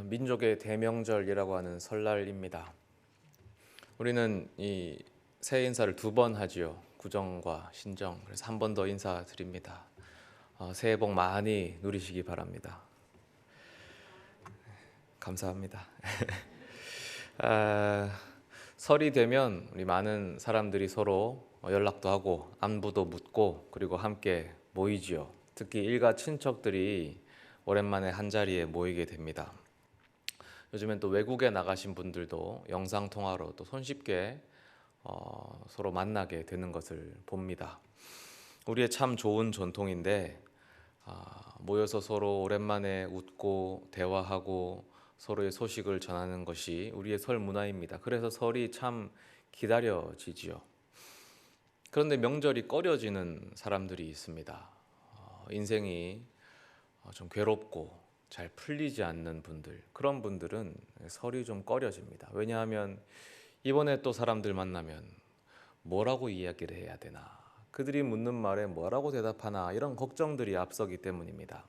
민족의 대명절이라고 하는 설날입니다. 우리는 이 새해 인사를 두 번 하지요. 구정과 신정. 그래서 한 번 더 인사드립니다. 새해 복 많이 누리시기 바랍니다. 감사합니다. 설이 되면 우리 많은 사람들이 서로 연락도 하고 안부도 묻고 그리고 함께 모이지요. 특히 일가 친척들이 오랜만에 한자리에 모이게 됩니다. 요즘엔 또 외국에 나가신 분들도 영상 통화로 또 손쉽게 서로 만나게 되는 것을 봅니다. 우리의 참 좋은 전통인데 모여서 서로 오랜만에 웃고 대화하고 서로의 소식을 전하는 것이 우리의 설 문화입니다. 그래서 설이 참 기다려지지요. 그런데 명절이 꺼려지는 사람들이 있습니다. 인생이 좀 괴롭고 잘 풀리지 않는 분들, 그런 분들은 설이 좀 꺼려집니다. 왜냐하면 이번에 또 사람들 만나면 뭐라고 이야기를 해야 되나, 그들이 묻는 말에 뭐라고 대답하나, 이런 걱정들이 앞서기 때문입니다.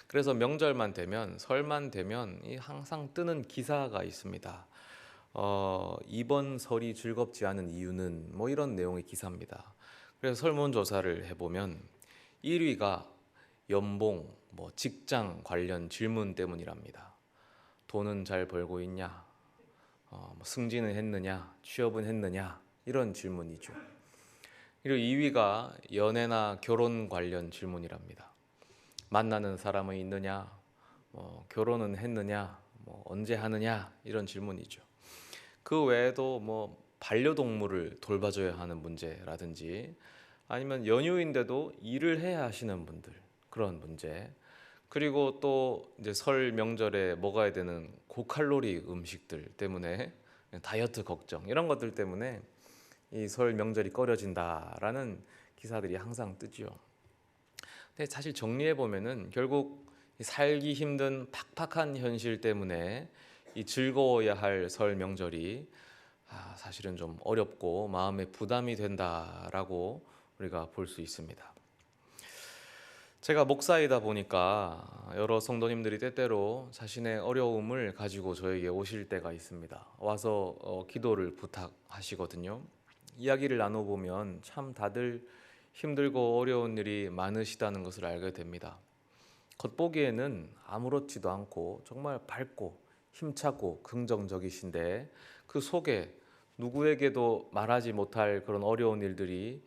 그래서 명절만 되면, 설만 되면 항상 뜨는 기사가 있습니다. 이번 설이 즐겁지 않은 이유는 뭐 이런 내용의 기사입니다. 그래서 설문조사를 해보면 1위가 연봉, 직장 관련 질문 때문이랍니다. 돈은 잘 벌고 있냐? 승진은 했느냐? 취업은 했느냐? 이런 질문이죠. 그리고 2위가 연애나 결혼 관련 질문이랍니다. 만나는 사람은 있느냐? 결혼은 했느냐? 언제 하느냐? 이런 질문이죠. 그 외에도 반려동물을 돌봐줘야 하는 문제라든지 아니면 연휴인데도 일을 해야 하시는 분들, 그런 문제, 그리고 또 이제 설 명절에 먹어야 되는 고칼로리 음식들 때문에 다이어트 걱정, 이런 것들 때문에 이 설 명절이 꺼려진다라는 기사들이 항상 뜨지요. 근데 사실 정리해 보면은 결국 살기 힘든 팍팍한 현실 때문에 이 즐거워야 할 설 명절이 사실은 좀 어렵고 마음에 부담이 된다라고 우리가 볼 수 있습니다. 제가 목사이다 보니까 여러 성도님들이 때때로 자신의 어려움을 가지고 저에게 오실 때가 있습니다. 와서 기도를 부탁하시거든요. 이야기를 나눠보면 참 다들 힘들고 어려운 일이 많으시다는 것을 알게 됩니다. 겉보기에는 아무렇지도 않고 정말 밝고 힘차고 긍정적이신데 그 속에 누구에게도 말하지 못할 그런 어려운 일들이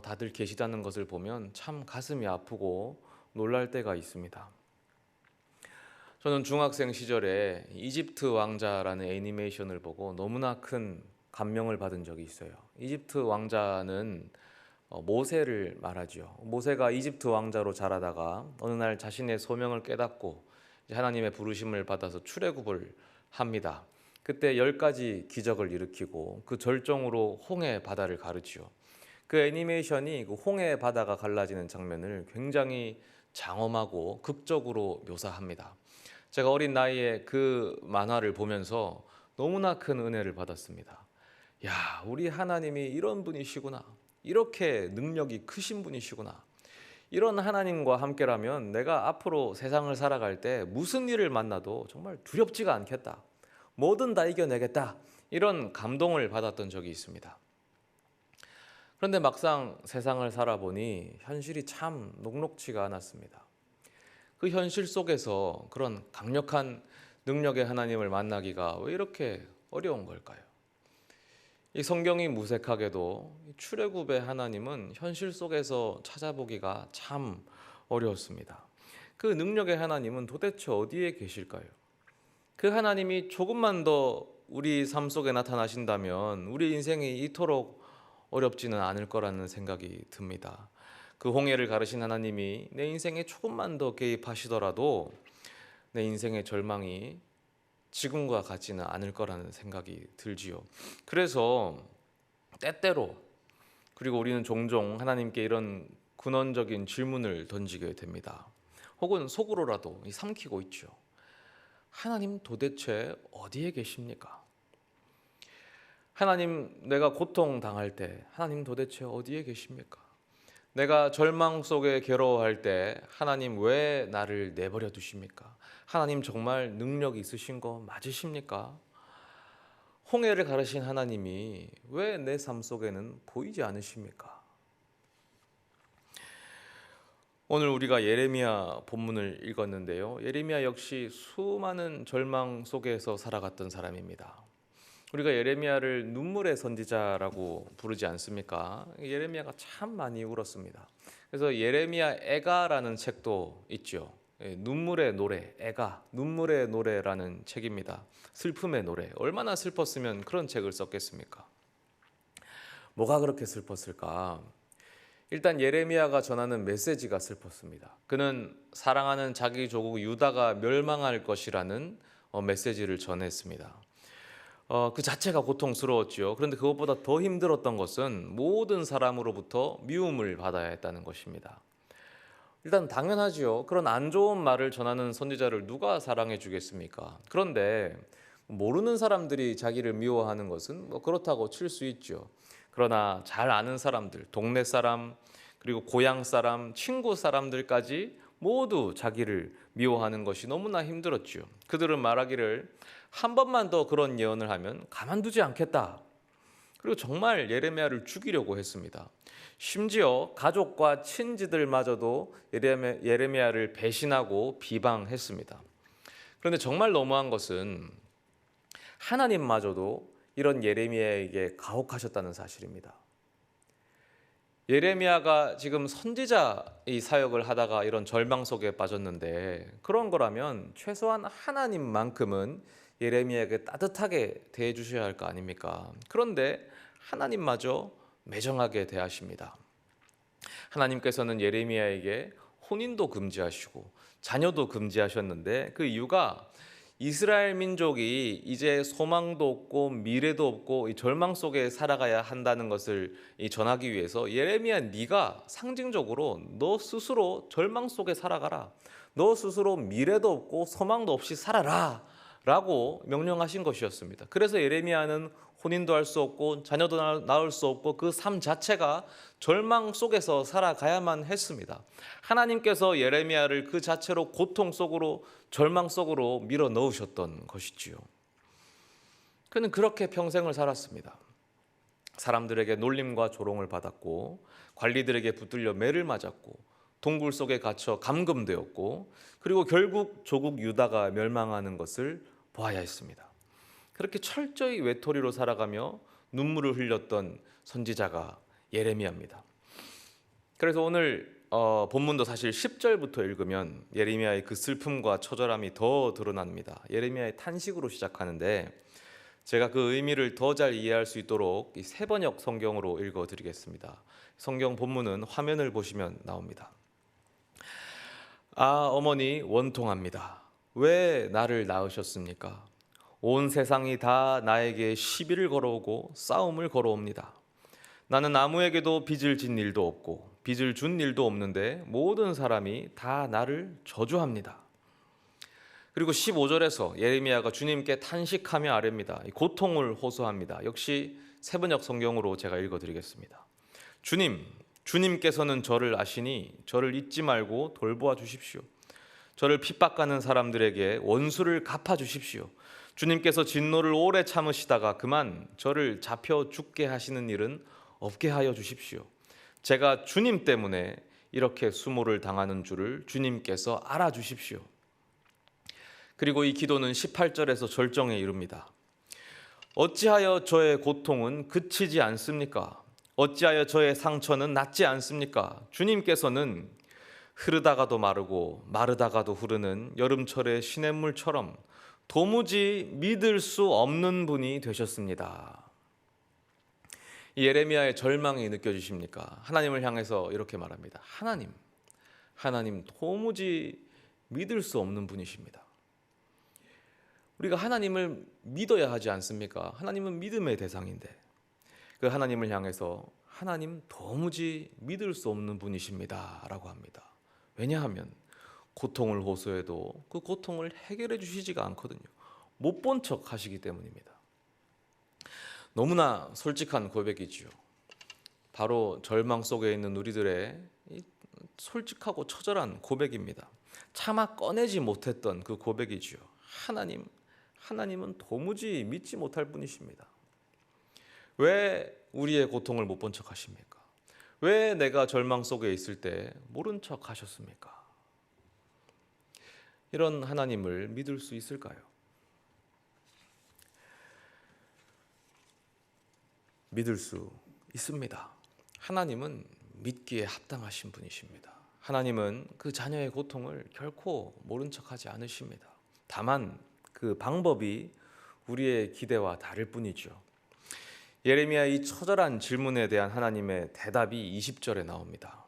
다들 계시다는 것을 보면 참 가슴이 아프고 놀랄 때가 있습니다. 저는 중학생 시절에 이집트 왕자라는 애니메이션을 보고 너무나 큰 감명을 받은 적이 있어요. 이집트 왕자는 모세를 말하죠. 모세가 이집트 왕자로 자라다가 어느 날 자신의 소명을 깨닫고 하나님의 부르심을 받아서 출애굽을 합니다. 그때 10가지 기적을 일으키고 그 절정으로 홍해 바다를 가르치요. 그 애니메이션이 그 홍해 바다가 갈라지는 장면을 굉장히 장엄하고 극적으로 묘사합니다. 제가 어린 나이에 그 만화를 보면서 너무나 큰 은혜를 받았습니다. 야, 우리 하나님이 이런 분이시구나. 이렇게 능력이 크신 분이시구나. 이런 하나님과 함께라면 내가 앞으로 세상을 살아갈 때 무슨 일을 만나도 정말 두렵지가 않겠다. 뭐든 다 이겨내겠다. 이런 감동을 받았던 적이 있습니다. 그런데 막상 세상을 살아보니 현실이 참 녹록지가 않았습니다. 그 현실 속에서 그런 강력한 능력의 하나님을 만나기가 왜 이렇게 어려운 걸까요? 이 성경이 무색하게도 출애굽의 하나님은 현실 속에서 찾아보기가 참 어려웠습니다. 그 능력의 하나님은 도대체 어디에 계실까요? 그 하나님이 조금만 더 우리 삶 속에 나타나신다면 우리 인생이 이토록 어렵지는 않을 거라는 생각이 듭니다. 그 홍해를 가르신 하나님이 내 인생에 조금만 더 개입하시더라도 내 인생의 절망이 지금과 같지는 않을 거라는 생각이 들지요. 그래서 때때로, 그리고 우리는 종종 하나님께 이런 근원적인 질문을 던지게 됩니다. 혹은 속으로라도 삼키고 있죠. 하나님 도대체 어디에 계십니까? 하나님, 내가 고통당할 때 하나님 도대체 어디에 계십니까? 내가 절망 속에 괴로워할 때 하나님 왜 나를 내버려 두십니까? 하나님 정말 능력 있으신 거 맞으십니까? 홍해를 가르신 하나님이 왜 내 삶 속에는 보이지 않으십니까? 오늘 우리가 예레미야 본문을 읽었는데요. 예레미야 역시 수많은 절망 속에서 살아갔던 사람입니다. 우리가 예레미야를 눈물의 선지자라고 부르지 않습니까? 예레미야가 참 많이 울었습니다. 그래서 예레미야 애가라는 책도 있죠. 눈물의 노래, 애가, 눈물의 노래라는 책입니다. 슬픔의 노래. 얼마나 슬펐으면 그런 책을 썼겠습니까? 뭐가 그렇게 슬펐을까? 일단 예레미야가 전하는 메시지가 슬펐습니다. 그는 사랑하는 자기 조국 유다가 멸망할 것이라는 메시지를 전했습니다. 그 자체가 고통스러웠죠. 그런데 그것보다 더 힘들었던 것은 모든 사람으로부터 미움을 받아야 했다는 것입니다. 일단 당연하지요. 그런 안 좋은 말을 전하는 선지자를 누가 사랑해 주겠습니까? 그런데 모르는 사람들이 자기를 미워하는 것은 그렇다고 칠 수 있죠. 그러나 잘 아는 사람들, 동네 사람, 그리고 고향 사람, 친구 사람들까지 모두 자기를 미워하는 것이 너무나 힘들었죠. 그들은 말하기를 한 번만 더 그런 예언을 하면 가만두지 않겠다. 그리고 정말 예레미야를 죽이려고 했습니다. 심지어 가족과 친지들마저도 예레미야를 배신하고 비방했습니다. 그런데 정말 너무한 것은 하나님마저도 이런 예레미야에게 가혹하셨다는 사실입니다. 예레미야가 지금 선지자 이 사역을 하다가 이런 절망 속에 빠졌는데 그런 거라면 최소한 하나님만큼은 예레미야에게 따뜻하게 대해 주셔야 할 거 아닙니까? 그런데 하나님마저 매정하게 대하십니다. 하나님께서는 예레미야에게 혼인도 금지하시고 자녀도 금지하셨는데 그 이유가 이스라엘 민족이 이제 소망도 없고 미래도 없고 이 절망 속에 살아가야 한다는 것을 전하기 위해서 예레미야 네가 상징적으로 너 스스로 절망 속에 살아가라. 너 스스로 미래도 없고 소망도 없이 살아라 라고 명령하신 것이었습니다. 그래서 예레미야는 혼인도 할 수 없고 자녀도 낳을 수 없고 그 삶 자체가 절망 속에서 살아가야만 했습니다. 하나님께서 예레미야를 그 자체로 고통 속으로 절망 속으로 밀어 넣으셨던 것이지요. 그는 그렇게 평생을 살았습니다. 사람들에게 놀림과 조롱을 받았고 관리들에게 붙들려 매를 맞았고 동굴 속에 갇혀 감금되었고 그리고 결국 조국 유다가 멸망하는 것을 보아야 했습니다. 그렇게 철저히 외톨이로 살아가며 눈물을 흘렸던 선지자가 예레미야입니다. 그래서 오늘 본문도 사실 10절부터 읽으면 예레미야의 그 슬픔과 처절함이 더 드러납니다. 예레미야의 탄식으로 시작하는데 제가 그 의미를 더 잘 이해할 수 있도록 이 세번역 성경으로 읽어드리겠습니다. 성경 본문은 화면을 보시면 나옵니다. 아, 어머니 원통합니다. 왜 나를 낳으셨습니까? 온 세상이 다 나에게 시비를 걸어오고 싸움을 걸어옵니다. 나는 아무에게도 빚을 진 일도 없고 빚을 준 일도 없는데 모든 사람이 다 나를 저주합니다. 그리고 15절에서 예레미야가 주님께 탄식하며 아뢰입니다. 고통을 호소합니다. 역시 세번역 성경으로 제가 읽어드리겠습니다. 주님께서는 저를 아시니 저를 잊지 말고 돌보아 주십시오. 저를 핍박하는 사람들에게 원수를 갚아 주십시오. 주님께서 진노를 오래 참으시다가 그만 저를 잡혀 죽게 하시는 일은 없게 하여 주십시오. 제가 주님 때문에 이렇게 수모를 당하는 줄을 주님께서 알아주십시오. 그리고 이 기도는 18절에서 절정에 이릅니다. 어찌하여 저의 고통은 그치지 않습니까? 어찌하여 저의 상처는 낫지 않습니까? 주님께서는 흐르다가도 마르고 마르다가도 흐르는 여름철의 시냇물처럼 도무지 믿을 수 없는 분이 되셨습니다. 예레미야의 절망이 느껴지십니까? 하나님을 향해서 이렇게 말합니다. 하나님 도무지 믿을 수 없는 분이십니다. 우리가 하나님을 믿어야 하지 않습니까? 하나님은 믿음의 대상인데 그 하나님을 향해서 하나님 도무지 믿을 수 없는 분이십니다 라고 합니다. 왜냐하면 고통을 호소해도 그 고통을 해결해 주시지가 않거든요. 못 본 척 하시기 때문입니다. 너무나 솔직한 고백이지요. 바로 절망 속에 있는 우리들의 이 솔직하고 처절한 고백입니다. 차마 꺼내지 못했던 그 고백이지요. 하나님은 도무지 믿지 못할 분이십니다. 왜 우리의 고통을 못 본 척 하십니까? 왜 내가 절망 속에 있을 때 모른 척 하셨습니까? 이런 하나님을 믿을 수 있을까요? 믿을 수 있습니다. 하나님은 믿기에 합당하신 분이십니다. 하나님은 그 자녀의 고통을 결코 모른 척하지 않으십니다. 다만 그 방법이 우리의 기대와 다를 뿐이죠. 예레미야의 이 처절한 질문에 대한 하나님의 대답이 20절에 나옵니다.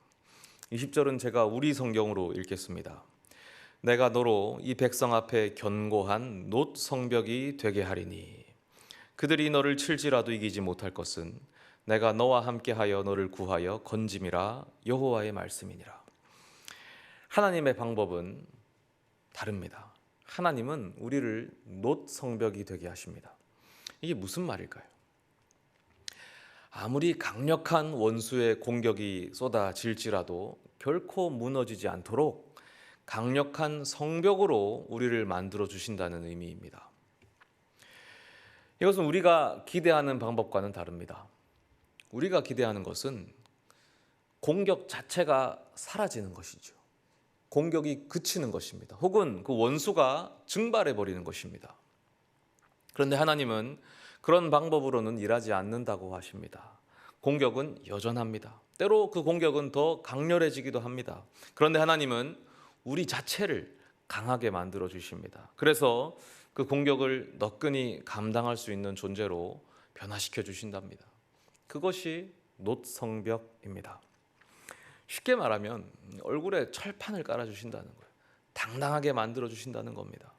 20절은 제가 우리 성경으로 읽겠습니다. 내가 너로 이 백성 앞에 견고한 놋 성벽이 되게 하리니 그들이 너를 칠지라도 이기지 못할 것은 내가 너와 함께하여 너를 구하여 건짐이라 여호와의 말씀이니라. 하나님의 방법은 다릅니다. 하나님은 우리를 놋 성벽이 되게 하십니다. 이게 무슨 말일까요? 아무리 강력한 원수의 공격이 쏟아질지라도 결코 무너지지 않도록 강력한 성벽으로 우리를 만들어 주신다는 의미입니다. 이것은 우리가 기대하는 방법과는 다릅니다. 우리가 기대하는 것은 공격 자체가 사라지는 것이죠. 공격이 그치는 것입니다. 혹은 그 원수가 증발해 버리는 것입니다. 그런데 하나님은 그런 방법으로는 일하지 않는다고 하십니다. 공격은 여전합니다. 때로 그 공격은 더 강렬해지기도 합니다. 그런데 하나님은 우리 자체를 강하게 만들어 주십니다. 그래서 그 공격을 너끈히 감당할 수 있는 존재로 변화시켜 주신답니다. 그것이 놋 성벽입니다. 쉽게 말하면 얼굴에 철판을 깔아주신다는 거예요. 당당하게 만들어 주신다는 겁니다.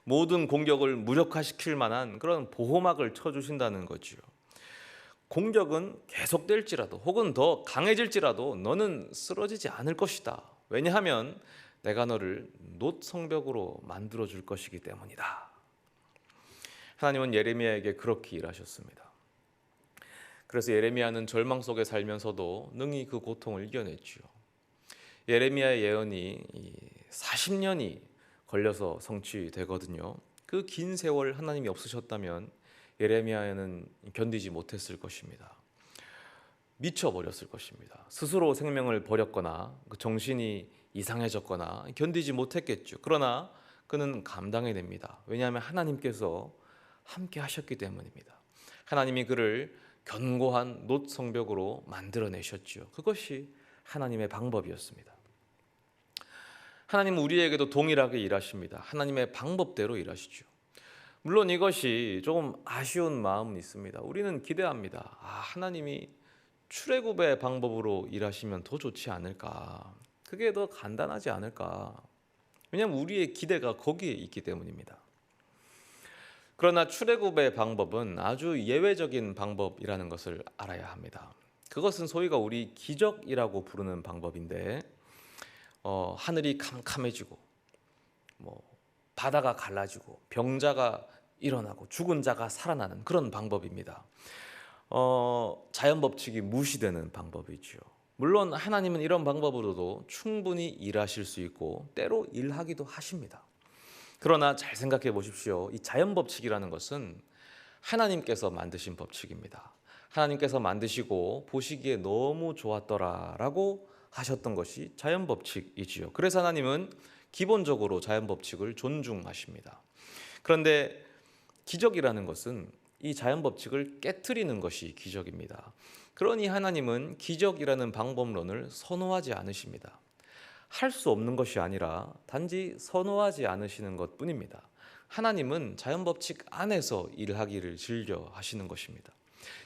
모든 공격을 무력화시킬 만한 그런 보호막을 쳐주신다는 거지요. 공격은 계속될지라도 혹은 더 강해질지라도 너는 쓰러지지 않을 것이다. 왜냐하면 내가 너를 놋 성벽으로 만들어 줄 것이기 때문이다. 하나님은 예레미야에게 그렇게 일하셨습니다. 그래서 예레미야는 절망 속에 살면서도 능히 그 고통을 이겨냈지요. 예레미야의 예언이 40년이 걸려서 성취되거든요. 그 긴 세월 하나님이 없으셨다면 예레미야는 견디지 못했을 것입니다. 미쳐버렸을 것입니다. 스스로 생명을 버렸거나 그 정신이 이상해졌거나 견디지 못했겠죠. 그러나 그는 감당해냅니다. 왜냐하면 하나님께서 함께 하셨기 때문입니다. 하나님이 그를 견고한 놋 성벽으로 만들어내셨죠. 그것이 하나님의 방법이었습니다. 하나님은 우리에게도 동일하게 일하십니다. 하나님의 방법대로 일하시죠. 물론 이것이 조금 아쉬운 마음은 있습니다. 우리는 기대합니다. 하나님이 출애굽의 방법으로 일하시면 더 좋지 않을까? 그게 더 간단하지 않을까? 왜냐하면 우리의 기대가 거기에 있기 때문입니다. 그러나 출애굽의 방법은 아주 예외적인 방법이라는 것을 알아야 합니다. 그것은 소위가 우리 기적이라고 부르는 방법인데 하늘이 캄캄해지고 바다가 갈라지고 병자가 일어나고 죽은 자가 살아나는 그런 방법입니다. 자연 법칙이 무시되는 방법이죠. 물론 하나님은 이런 방법으로도 충분히 일하실 수 있고 때로 일하기도 하십니다. 그러나 잘 생각해 보십시오. 이 자연 법칙이라는 것은 하나님께서 만드신 법칙입니다. 하나님께서 만드시고 보시기에 너무 좋았더라라고 하셨던 것이 자연 법칙이지요. 그래서 하나님은 기본적으로 자연 법칙을 존중하십니다. 그런데 기적이라는 것은 이 자연 법칙을 깨트리는 것이 기적입니다. 그러니 하나님은 기적이라는 방법론을 선호하지 않으십니다. 할 수 없는 것이 아니라 단지 선호하지 않으시는 것뿐입니다. 하나님은 자연 법칙 안에서 일하기를 즐겨 하시는 것입니다.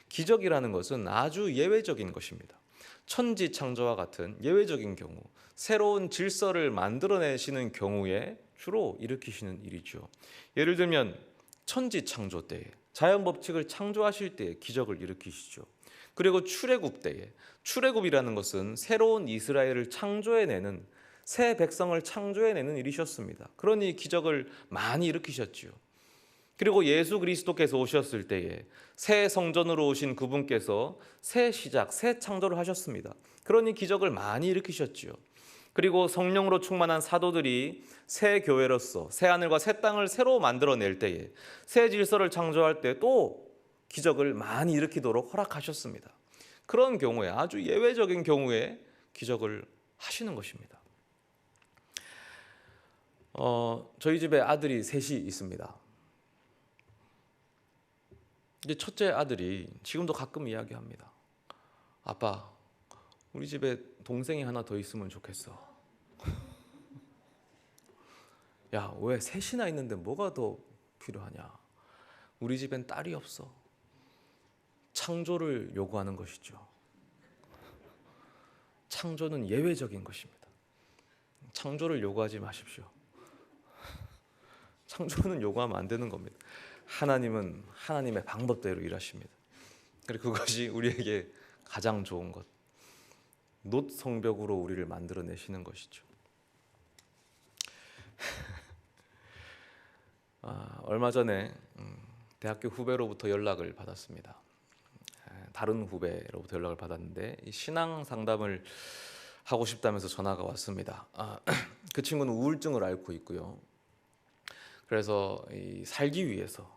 기적이라는 것은 아주 예외적인 것입니다. 천지 창조와 같은 예외적인 경우, 새로운 질서를 만들어내시는 경우에 주로 일으키시는 일이죠. 예를 들면 천지 창조 때에 자연 법칙을 창조하실 때에 기적을 일으키시죠. 그리고 출애굽 때에, 출애굽이라는 것은 새로운 이스라엘을 창조해내는, 새 백성을 창조해내는 일이셨습니다. 그러니 기적을 많이 일으키셨지요. 그리고 예수 그리스도께서 오셨을 때에 새 성전으로 오신 그분께서 새 시작, 새 창조를 하셨습니다. 그러니 기적을 많이 일으키셨지요. 그리고 성령으로 충만한 사도들이 새 교회로서 새 하늘과 새 땅을 새로 만들어낼 때에 새 질서를 창조할 때 또 기적을 많이 일으키도록 허락하셨습니다. 그런 경우에 아주 예외적인 경우에 기적을 하시는 것입니다. 저희 집에 아들이 셋이 있습니다. 이제 첫째 아들이 지금도 가끔 이야기합니다. 아빠, 우리 집에 동생이 하나 더 있으면 좋겠어. 야, 왜 셋이나 있는데 뭐가 더 필요하냐? 우리 집엔 딸이 없어. 창조를 요구하는 것이죠. 창조는 예외적인 것입니다. 창조를 요구하지 마십시오. 창조는 요구하면 안 되는 겁니다. 하나님은 하나님의 방법대로 일하십니다. 그리고 그것이 우리에게 가장 좋은 것, 놋 성벽으로 우리를 만들어내시는 것이죠. 얼마 전에 대학교 후배로부터 연락을 받았습니다. 다른 후배로부터 연락을 받았는데 신앙 상담을 하고 싶다면서 전화가 왔습니다. 그 친구는 우울증을 앓고 있고요. 그래서 살기 위해서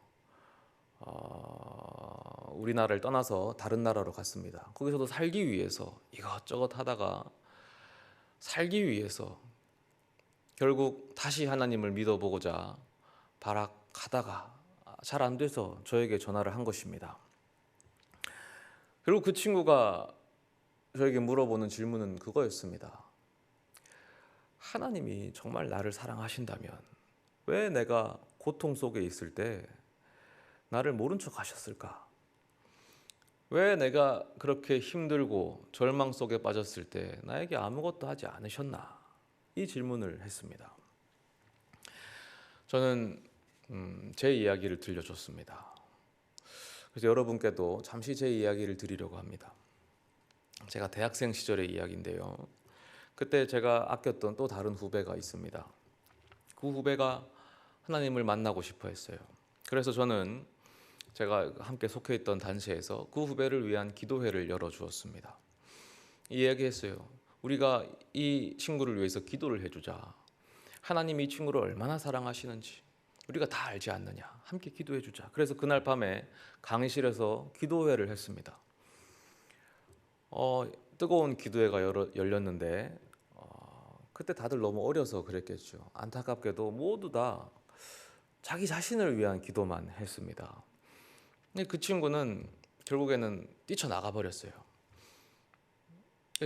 우리나라를 떠나서 다른 나라로 갔습니다. 거기서도 살기 위해서 이것저것 하다가 살기 위해서 결국 다시 하나님을 믿어보고자 발악하다가 잘 안 돼서 저에게 전화를 한 것입니다. 그리고 그 친구가 저에게 물어보는 질문은 그거였습니다. 하나님이 정말 나를 사랑하신다면 왜 내가 고통 속에 있을 때 나를 모른 척 하셨을까? 왜 내가 그렇게 힘들고 절망 속에 빠졌을 때 나에게 아무것도 하지 않으셨나? 이 질문을 했습니다. 저는 제 이야기를 들려줬습니다. 그래서 여러분께도 잠시 제 이야기를 드리려고 합니다. 제가 대학생 시절의 이야기인데요. 그때 제가 아꼈던 또 다른 후배가 있습니다. 그 후배가 하나님을 만나고 싶어 했어요. 그래서 저는 제가 함께 속해 있던 단체에서 그 후배를 위한 기도회를 열어주었습니다. 이야기했어요. 우리가 이 친구를 위해서 기도를 해주자. 하나님이 이 친구를 얼마나 사랑하시는지 우리가 다 알지 않느냐. 함께 기도해주자. 그래서 그날 밤에 강의실에서 기도회를 했습니다. 뜨거운 기도회가 열렸는데 그때 다들 너무 어려서 그랬겠죠. 안타깝게도 모두 다 자기 자신을 위한 기도만 했습니다. 근데 그 친구는 결국에는 뛰쳐나가 버렸어요.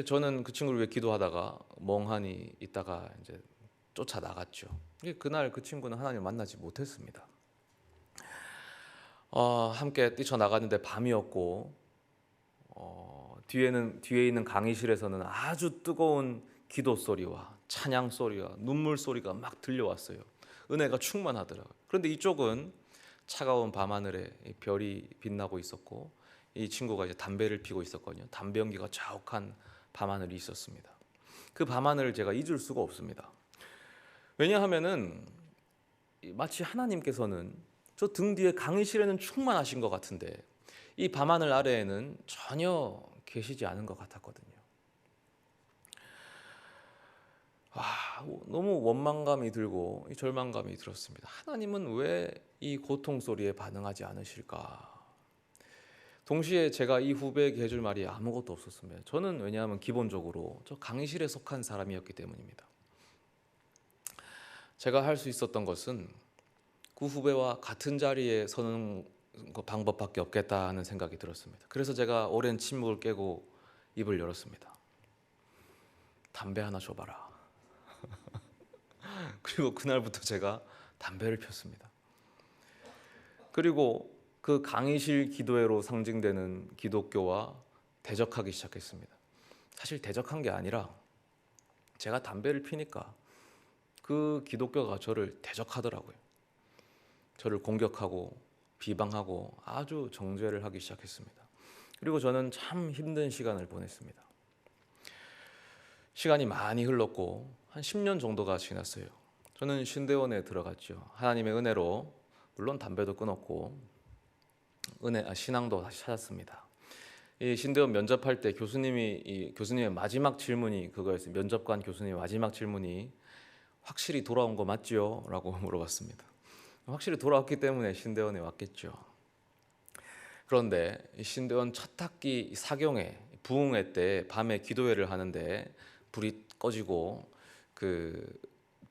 저는 그 친구를 위해 기도하다가 멍하니 있다가 이제 쫓아나갔죠. 그날 그 친구는 하나님을 만나지 못했습니다. 함께 뛰쳐나갔는데 밤이었고 뒤에 있는 강의실에서는 아주 뜨거운 기도 소리와 찬양 소리와 눈물 소리가 막 들려왔어요. 은혜가 충만하더라고요. 그런데 이쪽은 차가운 밤하늘에 별이 빛나고 있었고 이 친구가 이제 담배를 피고 있었거든요. 담배 연기가 자욱한 밤하늘이 있었습니다. 그 밤하늘을 제가 잊을 수가 없습니다. 왜냐하면은 마치 하나님께서는 저 등 뒤에 강의실에는 충만하신 것 같은데 이 밤하늘 아래에는 전혀 계시지 않은 것 같았거든요. 너무 원망감이 들고 절망감이 들었습니다. 하나님은 왜 이 고통 소리에 반응하지 않으실까? 동시에 제가 이 후배에게 해줄 말이 아무것도 없었습니다. 저는 왜냐하면 기본적으로 저 강의실에 속한 사람이었기 때문입니다. 제가 할 수 있었던 것은 그 후배와 같은 자리에 서는 방법밖에 없겠다 하는 생각이 들었습니다. 그래서 제가 오랜 침묵을 깨고 입을 열었습니다. 담배 하나 줘봐라. 그리고 그날부터 제가 담배를 폈습니다. 그리고 그 강의실 기도회로 상징되는 기독교와 대적하기 시작했습니다. 사실 대적한 게 아니라 제가 담배를 피니까 그 기독교가 저를 대적하더라고요. 저를 공격하고 비방하고 아주 정죄를 하기 시작했습니다. 그리고 저는 참 힘든 시간을 보냈습니다. 시간이 많이 흘렀고 한 10년 정도가 지났어요. 저는 신대원에 들어갔죠. 하나님의 은혜로 물론 담배도 끊었고 신앙도 다시 찾았습니다. 이 신대원 면접할 때 교수님의 마지막 질문이 그거였어요. 면접관 교수님의 마지막 질문이 확실히 돌아온 거 맞지요? 라고 물어봤습니다. 확실히 돌아왔기 때문에 신대원에 왔겠죠. 그런데 신대원 첫 학기 사경회, 부흥회 때 밤에 기도회를 하는데 불이 꺼지고 그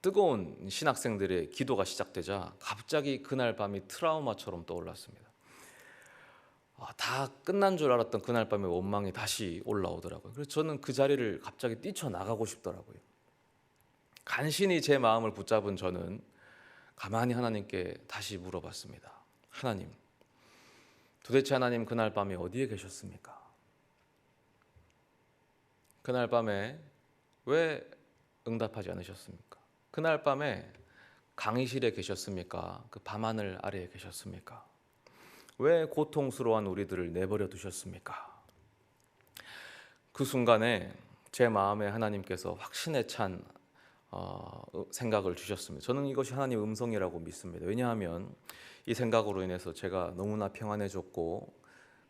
뜨거운 신학생들의 기도가 시작되자 갑자기 그날 밤이 트라우마처럼 떠올랐습니다. 다 끝난 줄 알았던 그날 밤의 원망이 다시 올라오더라고요. 그래서 저는 그 자리를 갑자기 뛰쳐나가고 싶더라고요. 간신히 제 마음을 붙잡은 저는 가만히 하나님께 다시 물어봤습니다. 하나님, 도대체 하나님 그날 밤에 어디에 계셨습니까? 그날 밤에 왜 응답하지 않으셨습니까? 그날 밤에 강의실에 계셨습니까? 그 밤하늘 아래에 계셨습니까? 왜 고통스러운 우리들을 내버려 두셨습니까? 그 순간에 제 마음에 하나님께서 확신에 찬 생각을 주셨습니다. 저는 이것이 하나님의 음성이라고 믿습니다. 왜냐하면 이 생각으로 인해서 제가 너무나 평안해졌고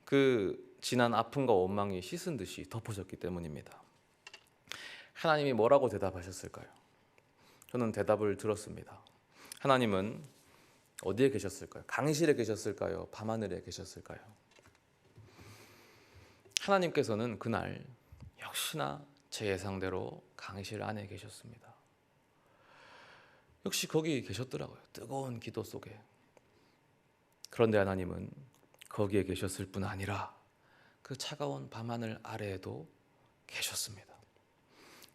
그 지난 아픔과 원망이 씻은 듯이 덮어졌기 때문입니다. 하나님이 뭐라고 대답하셨을까요? 저는 대답을 들었습니다. 하나님은 어디에 계셨을까요? 강의실에 계셨을까요? 밤하늘에 계셨을까요? 하나님께서는 그날 역시나 제 예상대로 강의실 안에 계셨습니다. 역시 거기 계셨더라고요. 뜨거운 기도 속에. 그런데 하나님은 거기에 계셨을 뿐 아니라 그 차가운 밤하늘 아래에도 계셨습니다.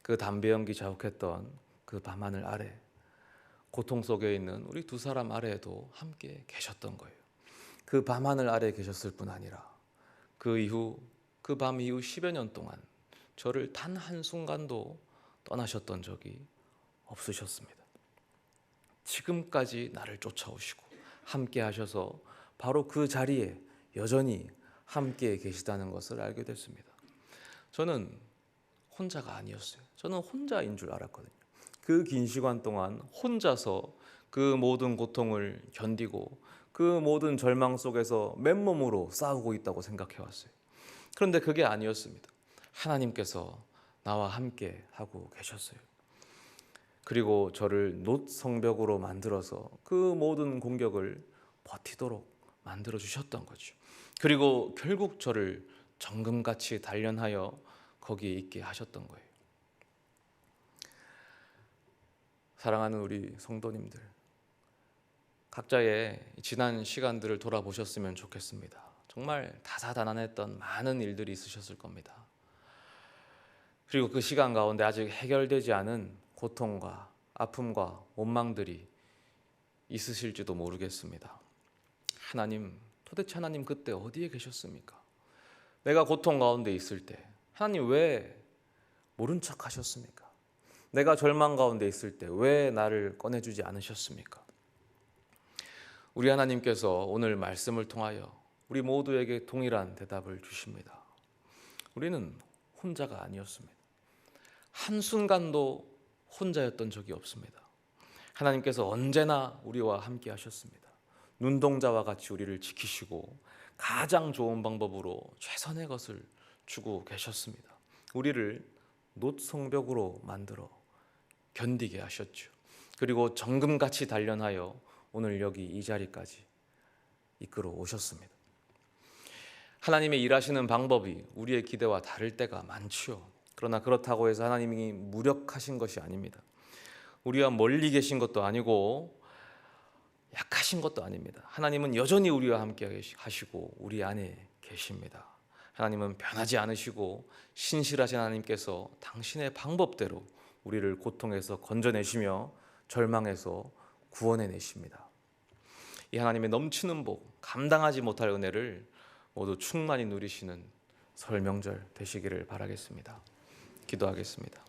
그 담배 연기 자욱했던 그 밤하늘 아래, 고통 속에 있는 우리 두 사람 아래에도 함께 계셨던 거예요. 그 밤하늘 아래에 계셨을 뿐 아니라 그 밤 이후 10여 년 동안 저를 단 한순간도 떠나셨던 적이 없으셨습니다. 지금까지 나를 쫓아오시고 함께 하셔서 바로 그 자리에 여전히 함께 계시다는 것을 알게 됐습니다. 저는 혼자가 아니었어요. 저는 혼자인 줄 알았거든요. 그 긴 시간 동안 혼자서 그 모든 고통을 견디고 그 모든 절망 속에서 맨몸으로 싸우고 있다고 생각해 왔어요. 그런데 그게 아니었습니다. 하나님께서 나와 함께 하고 계셨어요. 그리고 저를 놋성벽으로 만들어서 그 모든 공격을 버티도록 만들어 주셨던 거죠. 그리고 결국 저를 정금같이 단련하여 거기에 있게 하셨던 거예요. 사랑하는 우리 성도님들, 각자의 지난 시간들을 돌아보셨으면 좋겠습니다. 정말 다사다난했던 많은 일들이 있으셨을 겁니다. 그리고 그 시간 가운데 아직 해결되지 않은 고통과 아픔과 원망들이 있으실지도 모르겠습니다. 도대체 하나님 그때 어디에 계셨습니까? 내가 고통 가운데 있을 때 하나님 왜 모른 척 하셨습니까? 내가 절망 가운데 있을 때 왜 나를 꺼내주지 않으셨습니까? 우리 하나님께서 오늘 말씀을 통하여 우리 모두에게 동일한 대답을 주십니다. 우리는 혼자가 아니었습니다. 한순간도 혼자였던 적이 없습니다. 하나님께서 언제나 우리와 함께 하셨습니다. 눈동자와 같이 우리를 지키시고 가장 좋은 방법으로 최선의 것을 주고 계셨습니다. 우리를 놋성벽으로 만들어 견디게 하셨죠. 그리고 정금같이 단련하여 오늘 여기 이 자리까지 이끌어 오셨습니다. 하나님의 일하시는 방법이 우리의 기대와 다를 때가 많죠. 그러나 그렇다고 해서 하나님이 무력하신 것이 아닙니다. 우리와 멀리 계신 것도 아니고 약하신 것도 아닙니다. 하나님은 여전히 우리와 함께 하시고 우리 안에 계십니다. 하나님은 변하지 않으시고 신실하신 하나님께서 당신의 방법대로 우리를 고통에서 건져내시며 절망에서 구원해내십니다. 이 하나님의 넘치는 복, 감당하지 못할 은혜를 모두 충만히 누리시는 설 명절 되시기를 바라겠습니다. 기도하겠습니다.